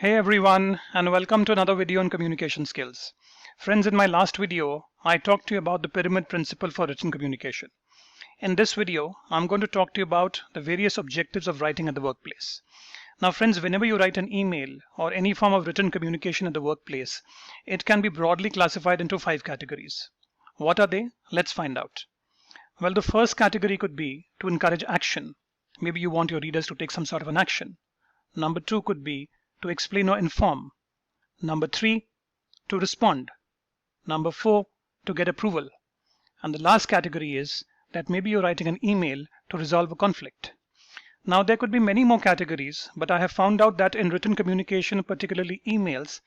Hey everyone, and welcome to another video on communication skills. Friends, in my last video, I talked to you about the pyramid principle for written communication. In this video, I'm going to talk to you about the various objectives of writing at the workplace. Now friends, whenever you write an email or any form of written communication at the workplace, it can be broadly classified into 5 categories. What are they? Let's find out. Well, the first category could be to encourage action. Maybe you want your readers to take some sort of an action. Number 2 could be to explain or inform. Number 3, to respond. Number 4, to get approval. And the last category is that maybe you're writing an email to resolve a conflict. Now there could be many more categories, but I have found out that in written communication, particularly emails,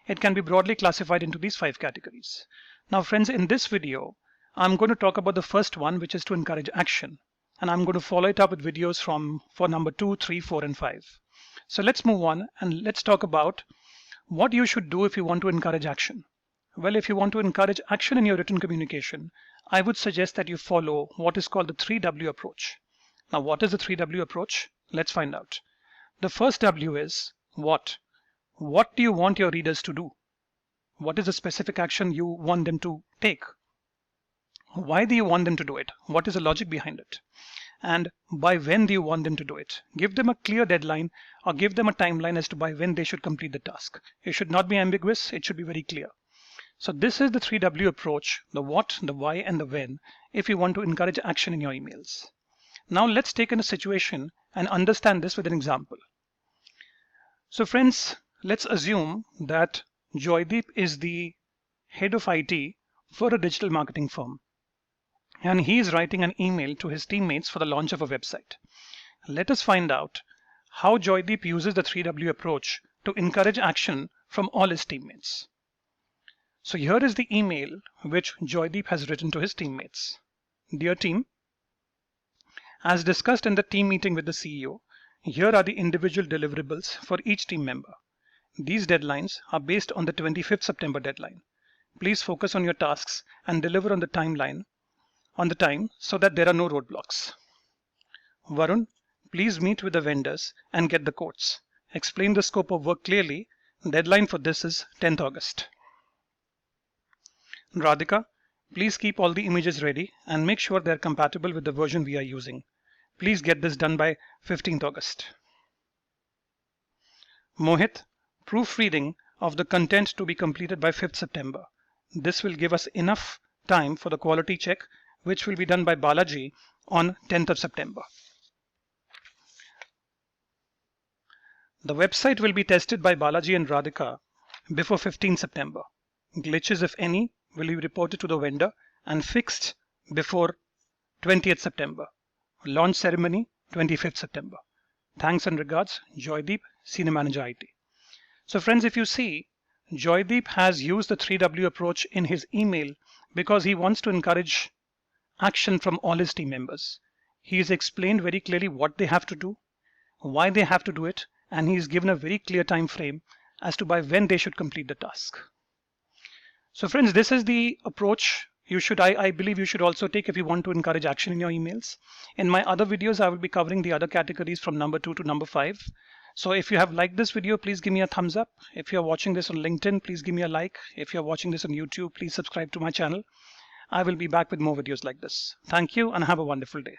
it can be broadly classified into these 5 categories. Now friends, in this video, I'm going to talk about the first one, which is to encourage action. And I'm going to follow it up with videos for number 2, 3, 4, and 5. So let's move on and let's talk about what you should do if you want to encourage action. Well, if you want to encourage action in your written communication, I would suggest that you follow what is called the 3W approach. Now, what is the 3W approach? Let's find out. The first W is what? What do you want your readers to do? What is the specific action you want them to take? Why do you want them to do it? What is the logic behind it? And by when do you want them to do it? Give them a clear deadline or give them a timeline as to by when they should complete the task. It should not be ambiguous, it should be very clear. So this is the 3W approach, the what, the why, and the when, if you want to encourage action in your emails. Now let's take in a situation and understand this with an example. So friends, let's assume that Joydeep is the head of IT for a digital marketing firm, and he is writing an email to his teammates for the launch of a website. Let us find out how Joydeep uses the 3W approach to encourage action from all his teammates. So here is the email which Joydeep has written to his teammates. Dear team, as discussed in the team meeting with the CEO, here are the individual deliverables for each team member. These deadlines are based on the 25th September deadline. Please focus on your tasks and deliver on the time so that there are no roadblocks. Varun, please meet with the vendors and get the quotes. Explain the scope of work clearly. Deadline for this is 10th August. Radhika, please keep all the images ready and make sure they're compatible with the version we are using. Please get this done by 15th August. Mohit, proofreading of the content to be completed by 5th September. This will give us enough time for the quality check, which will be done by Balaji on 10th of September. The website will be tested by Balaji and Radhika before 15th September. Glitches, if any, will be reported to the vendor and fixed before 20th September. Launch ceremony, 25th September. Thanks and regards, Joydeep, Senior Manager IT. So friends, if you see, Joydeep has used the 3W approach in his email because he wants to encourage action from all his team members. He has explained very clearly what they have to do, why they have to do it, and he has given a very clear time frame as to by when they should complete the task. So friends, this is the approach I believe you should also take if you want to encourage action in your emails. In my other videos, I will be covering the other categories from number 2 to number 5. So if you have liked this video, please give me a thumbs up. If you're watching this on LinkedIn, please give me a like. If you're watching this on YouTube, please subscribe to my channel. I will be back with more videos like this. Thank you and have a wonderful day.